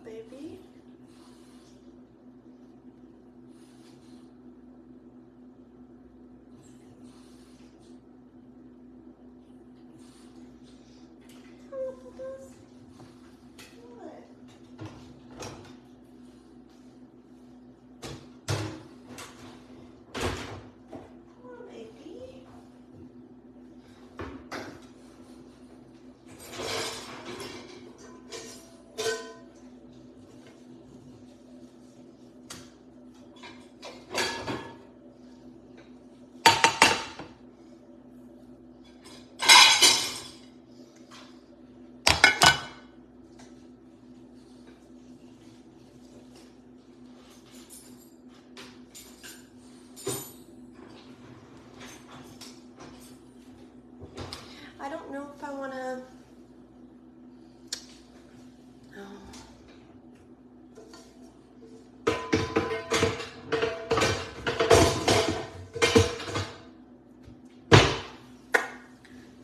baby. I don't know if I want to.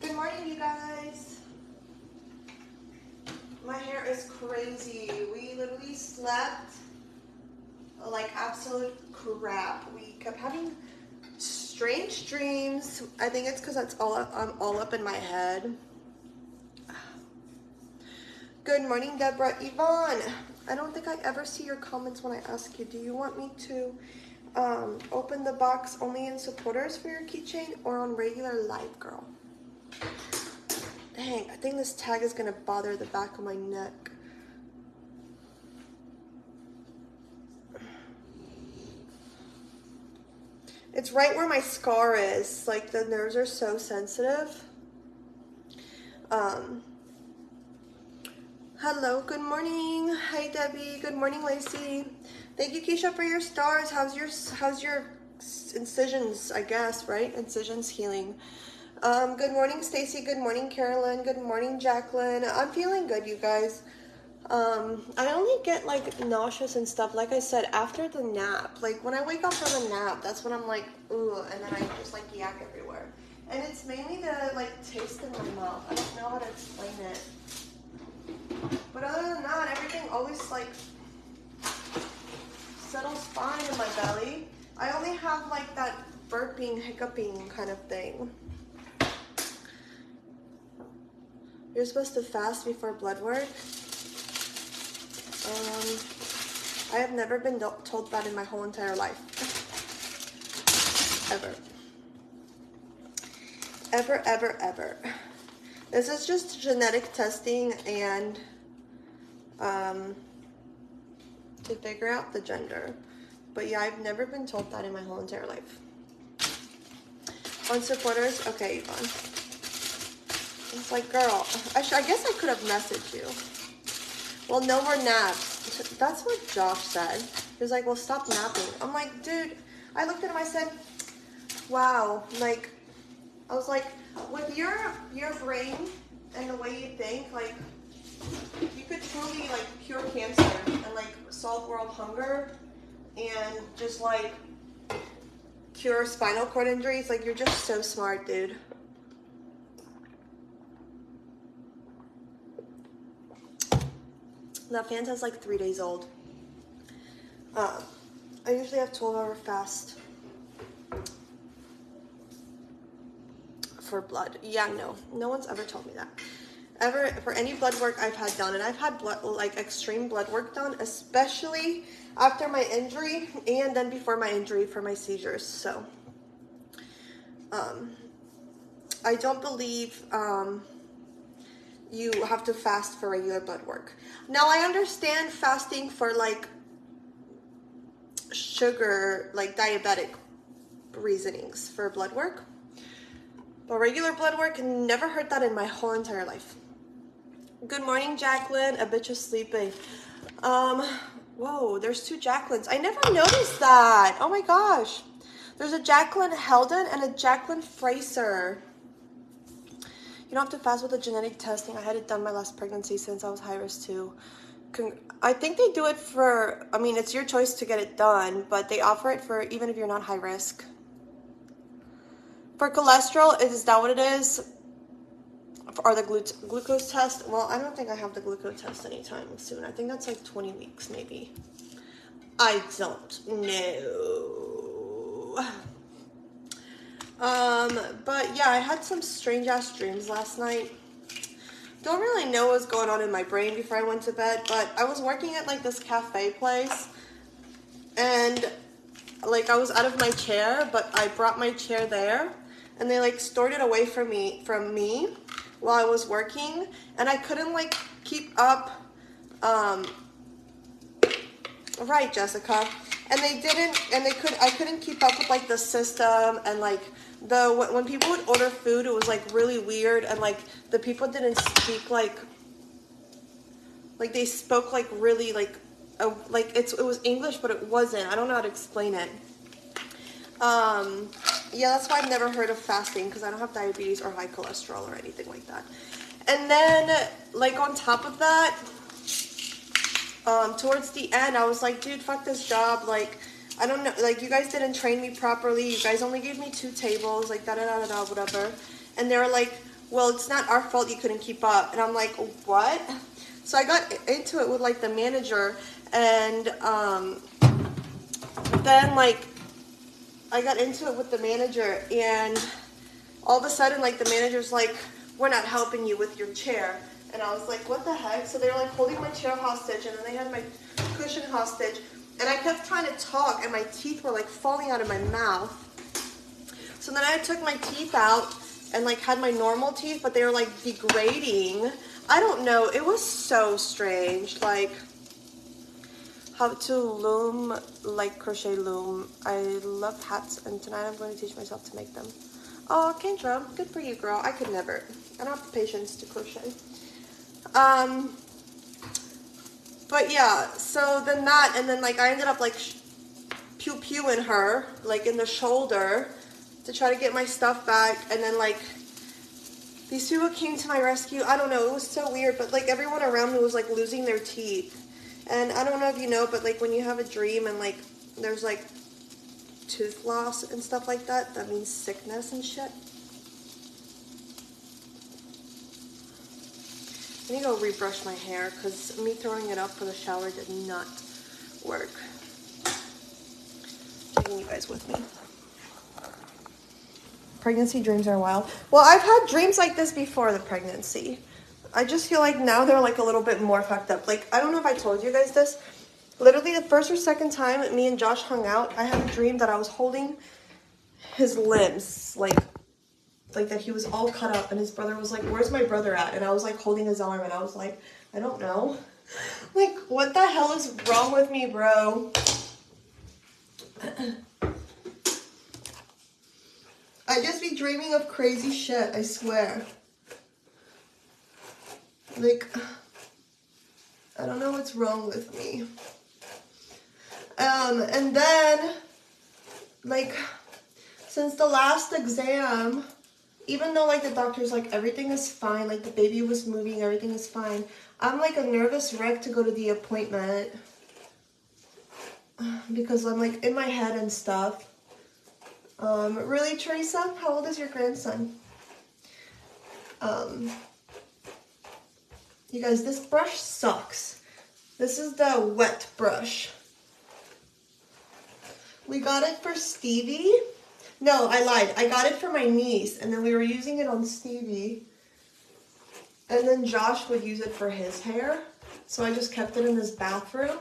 Good morning, you guys. My hair is crazy. We literally slept like absolute crap. We kept having strange dreams. I think it's because I'm all up in my head. Good morning, Deborah. Yvonne, I don't think I ever see your comments when I ask you, do you want me to open the box only in supporters for your keychain or on regular live, girl? Dang, I think this tag is gonna bother the back of my neck. It's right where my scar is. Like, the nerves are so sensitive. Hello, good morning. Hi, Debbie. Good morning, Lacey. Thank you, Keisha, for your stars. How's your incisions, I guess, right? Incisions healing. Good morning, Stacy. Good morning, Carolyn. Good morning, Jacqueline. I'm feeling good, you guys. I only get like nauseous and stuff, like I said, after the nap. Like when I wake up from a nap, that's when I'm like, ooh, and then I just like yak everywhere. And it's mainly the like taste in my mouth. I don't know how to explain it. But other than that, everything always like settles fine in my belly. I only have like that burping, hiccuping kind of thing. You're supposed to fast before blood work? I have never been told that in my whole entire life. Ever. Ever, ever, ever. This is just genetic testing and to figure out the gender. But yeah, I've never been told that in my whole entire life. On supporters, okay, Yvonne. It's like, girl, I guess I could have messaged you. Well, no more naps. That's what Josh said. He was like, well, stop napping. I'm like, dude, I looked at him, I said, wow, like, I was like, with your brain and the way you think, like, you could truly, like, cure cancer and, like, solve world hunger and just, like, cure spinal cord injuries. Like, you're just so smart, dude. That Fanta's like 3 days old. I usually have 12-hour fast for blood. Yeah, no one's ever told me that. Ever, for any blood work I've had done, and I've had blood, like extreme blood work done, especially after my injury and then before my injury for my seizures. So, I don't believe, you have to fast for regular blood work. Now, I understand fasting for like sugar, like diabetic reasonings for blood work. But regular blood work, never heard that in my whole entire life. Good morning, Jacqueline. A bitch is sleeping. Whoa, there's 2 Jacquelines. I never noticed that. Oh my gosh. There's a Jacqueline Heldon and a Jacqueline Fraser. You don't have to fast with the genetic testing. I had it done my last pregnancy since I was high risk too. I think they do it for, I mean, it's your choice to get it done, but they offer it for even if you're not high risk. For cholesterol, is that what it is? or the glucose test. Well, I don't think I have the glucose test anytime soon. I think that's like 20 weeks maybe. I don't know. But yeah, I had some strange ass dreams last night. Don't really know what was going on in my brain before I went to bed, but I was working at like this cafe place, and like I was out of my chair, but I brought my chair there, and they like stored it away from me while I was working, and I couldn't like keep up. Right, Jessica. And they didn't, and I couldn't keep up with like the system, and like when people would order food, it was like really weird, and like the people didn't speak like they spoke like really like it was English, but it wasn't. I don't know how to explain it. Yeah, that's why I've never heard of fasting, because I don't have diabetes or high cholesterol or anything like that. And then like on top of that, towards the end, I was like, dude, fuck this job. Like, I don't know, like, you guys didn't train me properly. You guys only gave me 2 tables, like, da-da-da-da-da, whatever. And they were like, well, it's not our fault you couldn't keep up. And I'm like, what? So I got into it with, like, the manager. And then, like, I got into it with the manager. And all of a sudden, like, the manager's like, we're not helping you with your chair. And I was like, what the heck? So they were like holding my chair hostage, and then they had my cushion hostage. And I kept trying to talk, and my teeth were like falling out of my mouth. So then I took my teeth out and like had my normal teeth, but they were like degrading. I don't know. It was so strange. Like how to loom, like crochet loom. I love hats, and tonight I'm going to teach myself to make them. Oh, Kendra, good for you, girl. I could never. I don't have the patience to crochet. But yeah, so then that, and then like I ended up like pew-pewing her, like in the shoulder to try to get my stuff back, and then like these people came to my rescue. I don't know, it was so weird, but like everyone around me was like losing their teeth. And I don't know if you know, but like when you have a dream and like there's like tooth loss and stuff like that, that means sickness and shit. I need to go rebrush my hair because me throwing it up for the shower did not work. Taking you guys with me. Pregnancy dreams are wild. Well, I've had dreams like this before the pregnancy. I just feel like now they're like a little bit more fucked up. Like, I don't know if I told you guys this. Literally the first or second time me and Josh hung out, I had a dream that I was holding his limbs, like that he was all cut up, and his brother was like, where's my brother at? And I was like holding his arm, and I was like, I don't know. Like, what the hell is wrong with me, bro? I just be dreaming of crazy shit, I swear. Like, I don't know what's wrong with me. And then, like, since the last exam, even though, like, the doctor's like, everything is fine, like, the baby was moving, everything is fine, I'm, like, a nervous wreck to go to the appointment. Because I'm, like, in my head and stuff. Really, Teresa? How old is your grandson? You guys, this brush sucks. This is the wet brush. We got it for Stevie. No, I lied. I got it for my niece, and then we were using it on Stevie. And then Josh would use it for his hair, so I just kept it in his bathroom.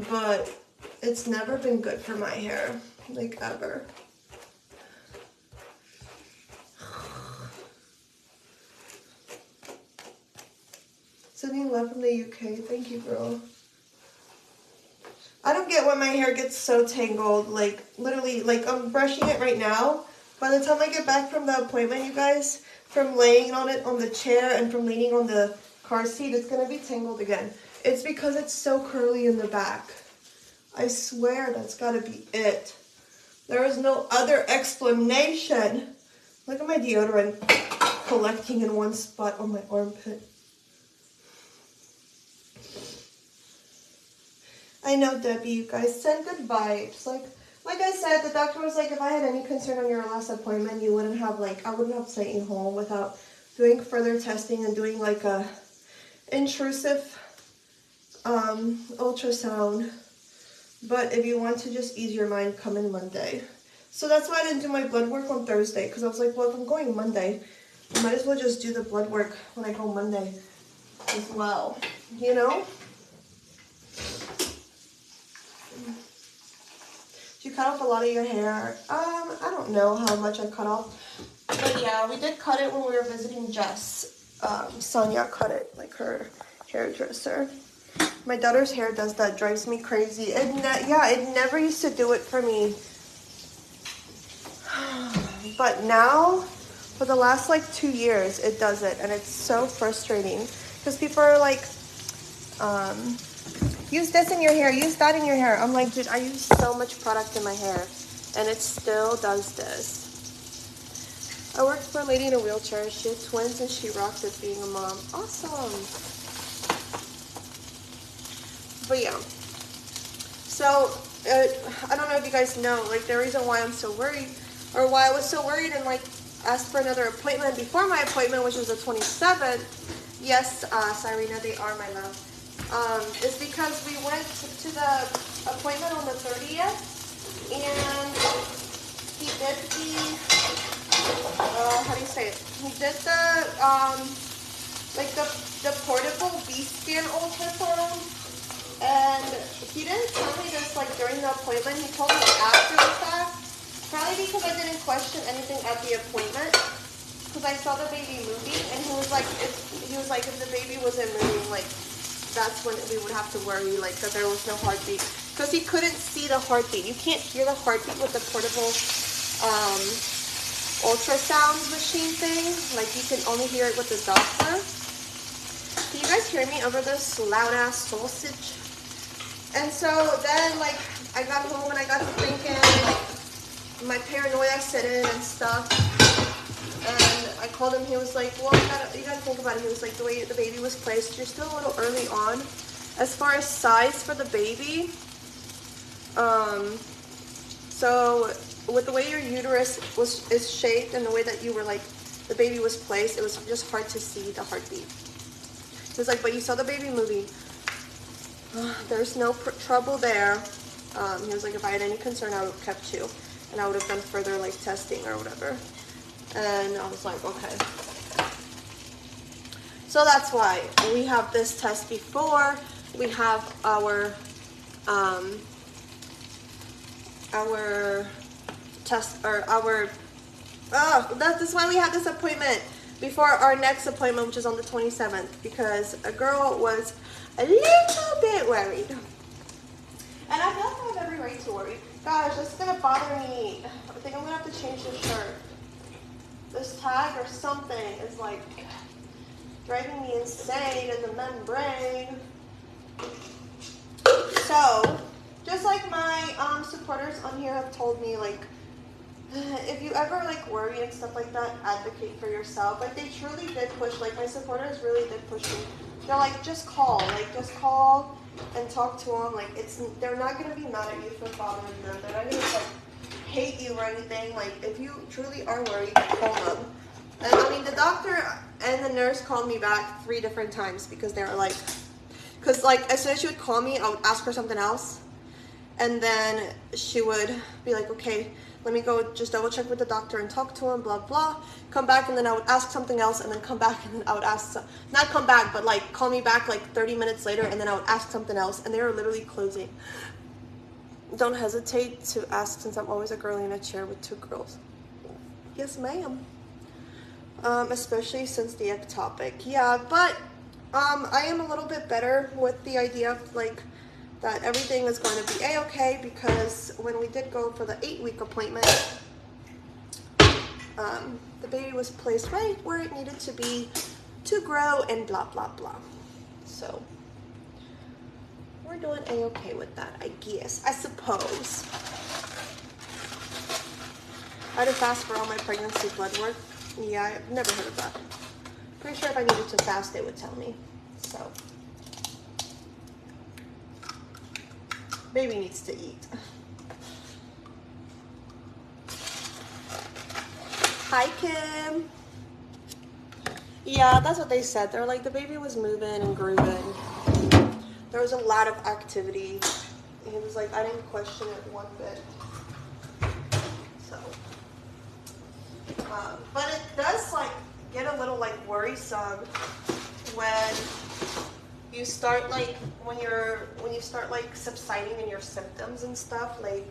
But it's never been good for my hair, like, ever. Sending love from the UK. Thank you, girl. I don't get why my hair gets so tangled. Like, literally, like, I'm brushing it right now. By the time I get back from the appointment, you guys, from laying on it on the chair and from leaning on the car seat, it's going to be tangled again. It's because it's so curly in the back. I swear that's got to be it. There is no other explanation. Look at my deodorant collecting in one spot on my armpit. I know, Debbie, you guys, send good vibes. Like I said, the doctor was like, if I had any concern on your last appointment, you wouldn't have, like, I wouldn't have sent you home without doing further testing and doing like a intrusive ultrasound. But if you want to just ease your mind, come in Monday. So that's why I didn't do my blood work on Thursday, because I was like, well, if I'm going Monday, I might as well just do the blood work when I go Monday as well, you know? Did you cut off a lot of your hair? I don't know how much I cut off. But yeah, we did cut it when we were visiting Jess. Sonia cut it, like her hairdresser. My daughter's hair does that, drives me crazy. It never used to do it for me. But now, for the last like 2 years, it does it. And it's so frustrating. Because people are like, use this in your hair, use that in your hair. I'm like, dude, I use so much product in my hair. And it still does this. I worked for a lady in a wheelchair. She had twins and she rocked it being a mom. Awesome. But yeah. So, I don't know if you guys know, like the reason why I'm so worried, or why I was so worried and like asked for another appointment before my appointment, which was the 27th. Yes, Cyrena, they are my love. Is because we went to the appointment on the 30th, and he did the, how do you say it? He did the, like the portable B-scan ultrasound, and he didn't tell me this like during the appointment. He told me after the fact, probably because I didn't question anything at the appointment, because I saw the baby moving, and he was like, if the baby wasn't moving, like, that's when we would have to worry, like, that there was no heartbeat, because he couldn't see the heartbeat. You can't hear the heartbeat with the portable ultrasound machine thing. Like, you can only hear it with the Doppler. Can you guys hear me over this loud ass sausage? And so then, like, I got home and I got to thinking, my paranoia set in and stuff. And I called him. He was like, well, you gotta think about it. He was like, the way the baby was placed, you're still a little early on as far as size for the baby. So with the way your uterus is shaped and the way that you were like, the baby was placed, it was just hard to see the heartbeat. He was like, but you saw the baby moving. There's no trouble there. He was like, if I had any concern, I would have kept you, and I would have done further like testing or whatever. And I was like, okay. So that's why we have this test before we have our test, or our, that's why we have this appointment before our next appointment, which is on the 27th, because a girl was a little bit worried. And I feel like I have every right to worry. Gosh, this is gonna bother me. I think I'm gonna have to change this shirt. This tag or something is like driving me insane in the membrane. So, just like my supporters on here have told me, like, if you ever like worry and stuff like that, advocate for yourself. Like, they truly did push, like my supporters really did push me. They're like, just call and talk to them. Like, they're not gonna be mad at you for bothering them. They're not gonna like hate you or anything. Like, if you truly are worried, call them. And I mean, the doctor and the nurse called me back 3 different times, because they were like, because like as soon as she would call me, I would ask her something else, and then she would be like, okay, let me go just double check with the doctor and talk to him, blah blah, come back, and then I would ask something else, and then come back, and then I would ask, not come back, but like call me back like 30 minutes later, and then I would ask something else, and they were literally closing. Don't hesitate to ask, since I'm always a girl in a chair with 2 girls. Yes, ma'am. Especially since the ectopic. Yeah, but I am a little bit better with the idea of like that everything is going to be a-okay, because when we did go for the 8-week appointment, the baby was placed right where it needed to be to grow and blah blah blah. So we're doing a-okay with that, I guess, I suppose. I had to fast for all my pregnancy blood work. Yeah, I've never heard of that. Pretty sure if I needed to fast, they would tell me. So, baby needs to eat. Hi, Kim. Yeah, that's what they said. They're like, the baby was moving and grooving. There was a lot of activity. He was like, I didn't question it one bit. So, but it does like get a little like worrisome when you start like when you start like subsiding in your symptoms and stuff. Like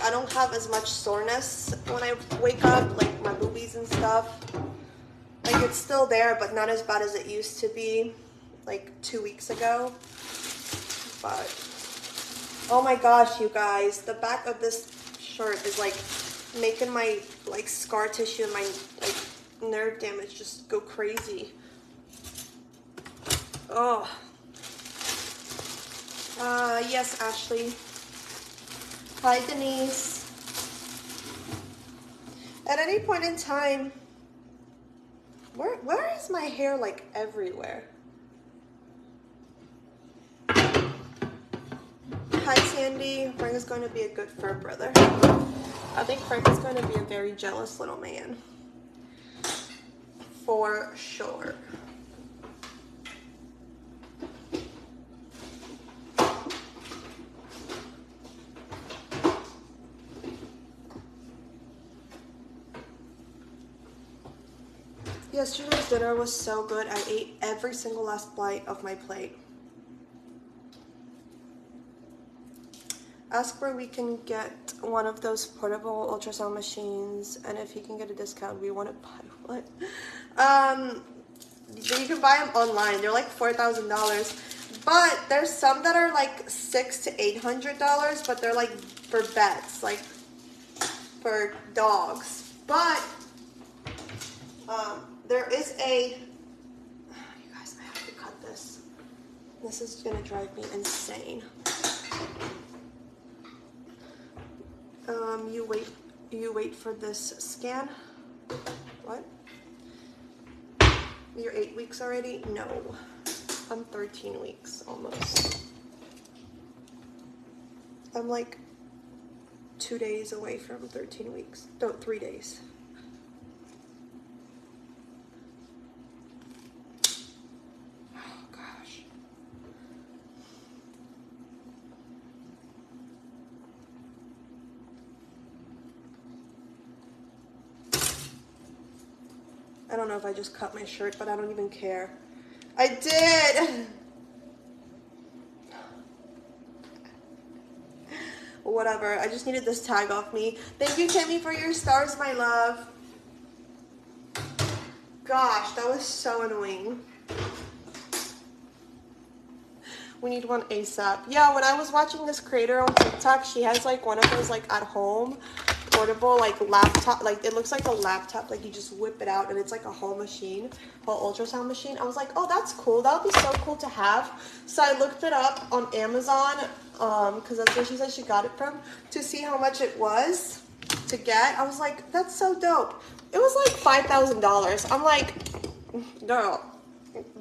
I don't have as much soreness when I wake up, like my boobies and stuff. Like it's still there, but not as bad as it used to be, like 2 weeks ago. But oh my gosh, you guys, the back of this shirt is like making my like scar tissue and my like nerve damage just go crazy. Oh. Yes, Ashley. Hi, Denise. At any point in time, where is my hair like everywhere? Hi, Sandy. Frank is going to be a good fur brother. I think Frank is going to be a very jealous little man. For sure. Yesterday's dinner was so good. I ate every single last bite of my plate. Ask where we can get one of those portable ultrasound machines, and if you can get a discount, we want to buy one. You can buy them online. They're like $4,000, but there's some that are like $600 to $800, but they're like for pets, like for dogs. But there is a, you guys, I have to cut this. This is gonna drive me insane. You wait for this scan. What? You're 8 weeks already? No, I'm 13 weeks almost. I'm like 2 days away from 13 weeks. No, 3 days. I don't know if I just cut my shirt, but I don't even care. I did! Whatever, I just needed this tag off me. Thank you, Tammy, for your stars, my love. Gosh, that was so annoying. We need one ASAP. Yeah, when I was watching this creator on TikTok, she has like one of those like at home portable like laptop, like it looks like a laptop, like you just whip it out and it's like a whole machine, whole ultrasound machine. I was like, oh, that's cool, that would be so cool to have. So I looked it up on Amazon, because that's where she said she got it from, to see how much it was to get. I was like, that's so dope. It was like $5,000. I'm like, girl,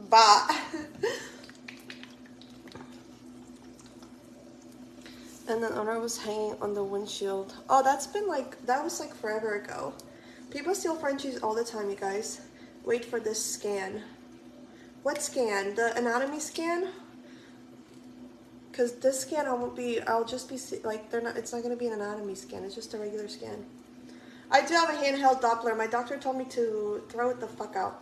bye. And then owner was hanging on the windshield. Oh, that's been like, that was like forever ago. People steal Frenchies all the time, you guys. Wait for this scan. What scan? The anatomy scan? Because this scan I'll just be like, it's not gonna be an anatomy scan. It's just a regular scan. I do have a handheld Doppler. My doctor told me to throw it the fuck out.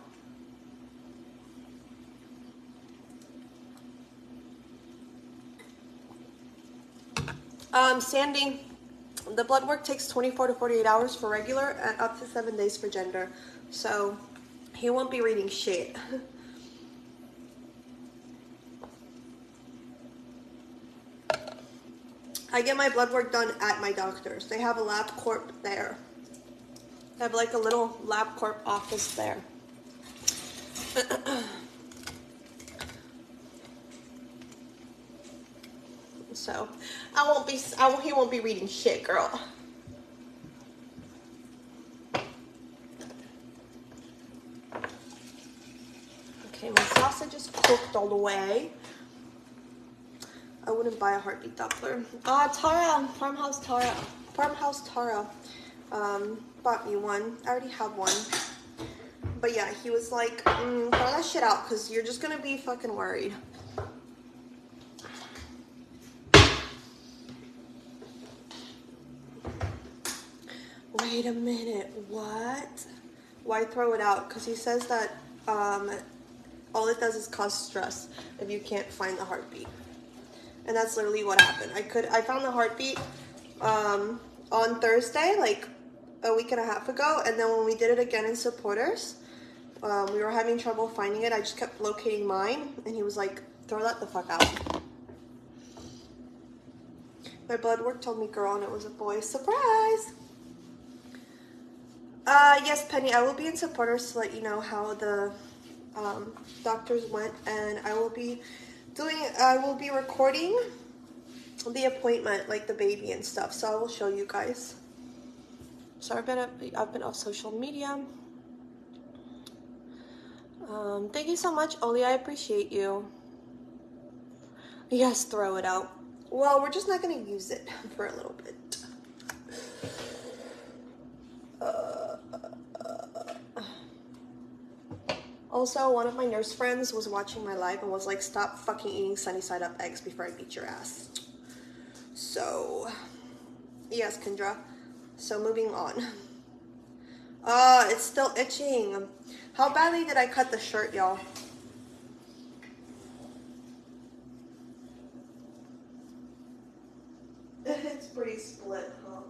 Sandy, the blood work takes 24 to 48 hours for regular and up to 7 days for gender. So he won't be reading shit. I get my blood work done at my doctor's. They have a LabCorp there. They have like a little LabCorp office there. So he won't be reading shit, girl. Okay, my sausage is cooked all the way. I wouldn't buy a heartbeat Doppler. Tara, Farmhouse Tara bought me one. I already have one, But yeah, he was like, throw that shit out because you're just gonna be fucking worried. Wait a minute, what? Why throw it out? Because he says that all it does is cause stress if you can't find the heartbeat. And that's literally what happened. I found the heartbeat on Thursday, like a week and a half ago, and then when we did it again in supporters, we were having trouble finding it. I just kept locating mine, and he was like, throw that the fuck out. My blood work told me girl, and it was a boy. Surprise! Yes, Penny, I will be in supporters to let you know how the doctors went, and I will be recording the appointment, like the baby and stuff, so I will show you guys. So I've been off social media. Thank you so much, Oli, I appreciate you. Yes, throw it out. Well, we're just not gonna use it for a little bit. Also, one of my nurse friends was watching my live and was like, stop fucking eating sunny side up eggs before I beat your ass. So, yes, Kendra. So, moving on. It's still itching. How badly did I cut the shirt, y'all? It's pretty split, huh?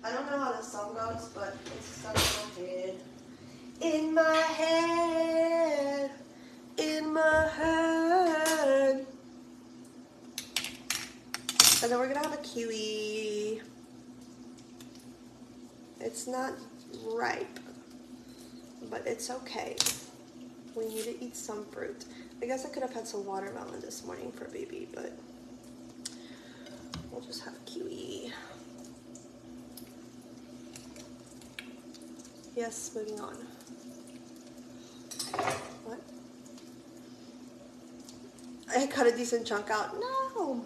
I don't know how the song goes, but it's stuck in my head. In my head. In my head. And then we're gonna have a kiwi. It's not ripe, but it's okay. We need to eat some fruit. I guess I could have had some watermelon this morning for baby, but we'll just have kiwi. Yes, moving on. What? I cut a decent chunk out. No!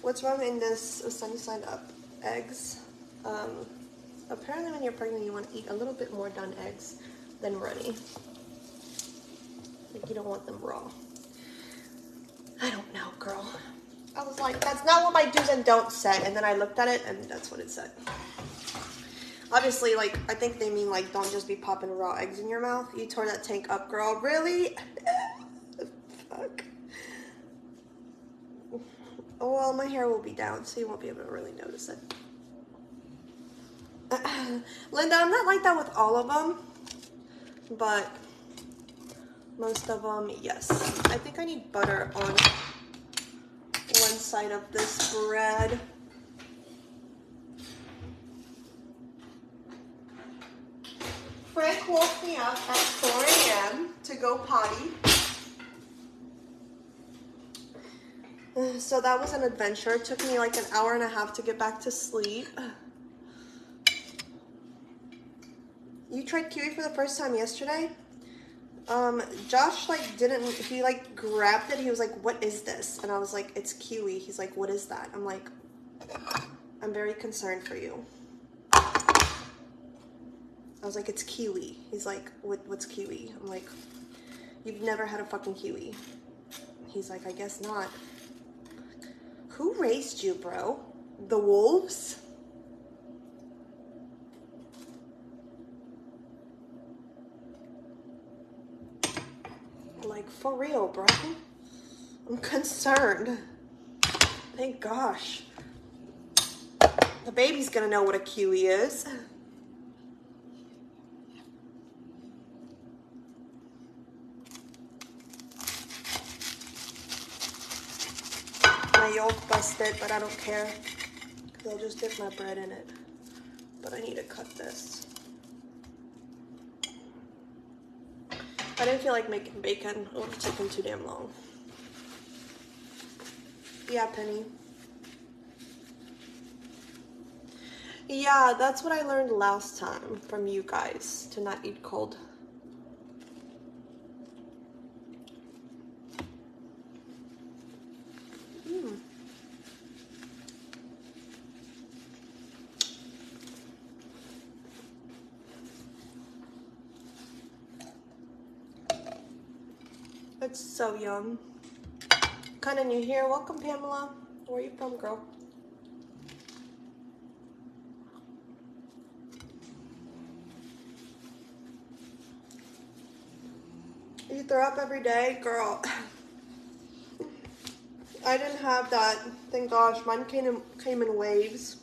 What's wrong in this sunny side up eggs? Apparently when you're pregnant you want to eat a little bit more done eggs than runny. Like you don't want them raw. I don't know, girl. I was like, that's not what my do's and don'ts said, and then I looked at it and that's what it said. Obviously, like, I think they mean like don't just be popping raw eggs in your mouth. You tore that tank up, girl. Really? Fuck. Oh, well, my hair will be down, so you won't be able to really notice it. Linda, I'm not like that with all of them, but most of them, yes. I think I need butter on one side of this bread. Frank woke me up at 4 a.m. to go potty. So that was an adventure. It took me like an hour and a half to get back to sleep. You tried kiwi for the first time yesterday? Josh like he like grabbed it. He was like, what is this? And I was like, it's kiwi. He's like, what is that? I'm like, I'm very concerned for you. I was like, it's kiwi. He's like, what's kiwi? I'm like, you've never had a fucking kiwi. He's like, I guess not. Who raised you, bro? The wolves? Like, for real, bro. I'm concerned. Thank gosh. The baby's gonna know what a kiwi is. My yolk busted, but I don't care. Because I'll just dip my bread in it. But I need to cut this. I didn't feel like making bacon. It would have taken too damn long. Yeah, Penny. Yeah, that's what I learned last time from you guys, to not eat cold. It's so young. Kind of new here. Welcome, Pamela. Where are you from, girl? You throw up every day, girl. I didn't have that. Thank gosh, mine came in waves.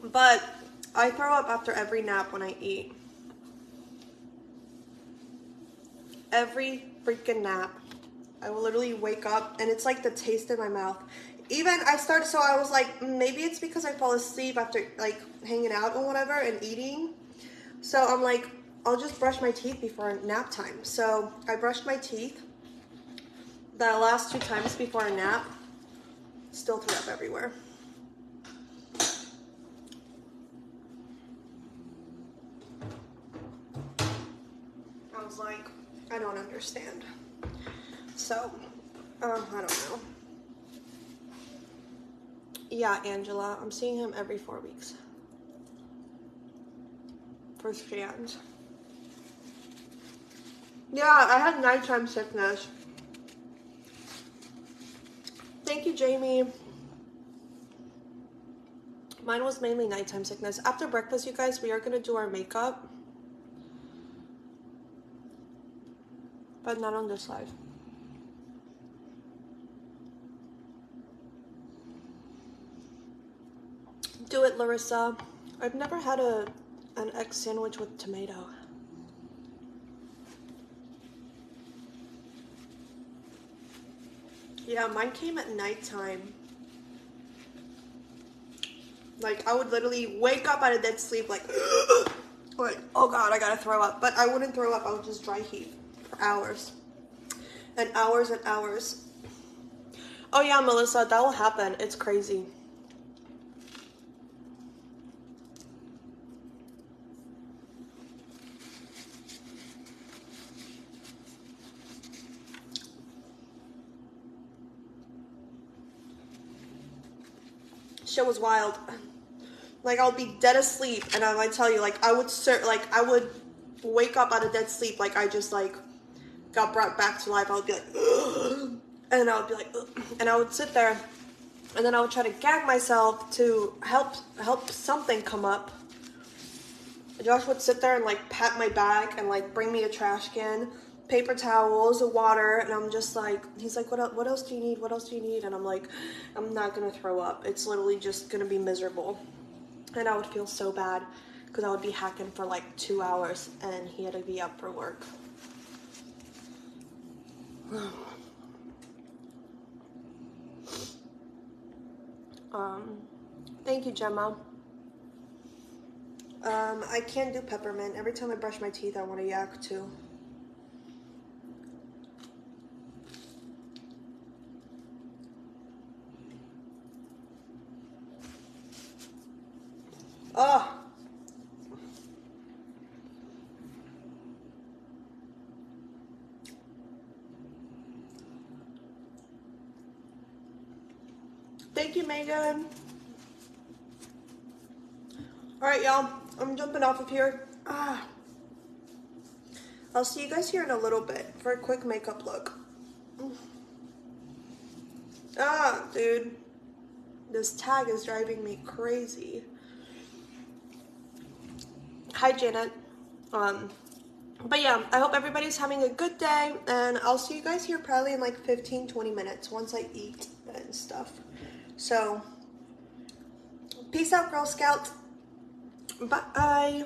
But I throw up after every nap when I eat. Every freaking nap. I will literally wake up and it's like the taste in my mouth. Even so I was like, maybe it's because I fall asleep after like hanging out or whatever and eating. So I'm like, I'll just brush my teeth before nap time. So I brushed my teeth the last 2 times before a nap. Still threw up everywhere. I was like, I don't understand. So, I don't know. Yeah, Angela, I'm seeing him every 4 weeks. For scans. Yeah, I had nighttime sickness. Thank you, Jamie. Mine was mainly nighttime sickness. After breakfast, you guys, we are going to do our makeup. But not on this side. Do it, Larissa. I've never had an egg sandwich with tomato. Yeah, mine came at nighttime. Like, I would literally wake up out of dead sleep like, like, oh God, I gotta throw up. But I wouldn't throw up, I would just dry heave for hours. And hours and hours. Oh yeah, Melissa, that will happen. It's crazy. Shit was wild. Like, I would be dead asleep, and I might tell you, like, I would wake up out of dead sleep, like I just like got brought back to life. I would be like, ugh, and I would be like, ugh, and I would sit there, and then I would try to gag myself to help something come up. Josh would sit there and like pat my back and like bring me a trash can, paper towels, water, and I'm just like, he's like, what else do you need? What else do you need? And I'm like, I'm not gonna throw up. It's literally just gonna be miserable. And I would feel so bad because I would be hacking for like 2 hours and he had to be up for work. Thank you, Gemma. I can't do peppermint. Every time I brush my teeth, I want to yak too. Oh. Thank you, Megan. All right, y'all. I'm jumping off of here. I'll see you guys here in a little bit for a quick makeup look. Dude. This tag is driving me crazy. Hi, Janet. But yeah, I hope everybody's having a good day, and I'll see you guys here probably in like 15-20 minutes once I eat and stuff. So, peace out, Girl Scout. Bye.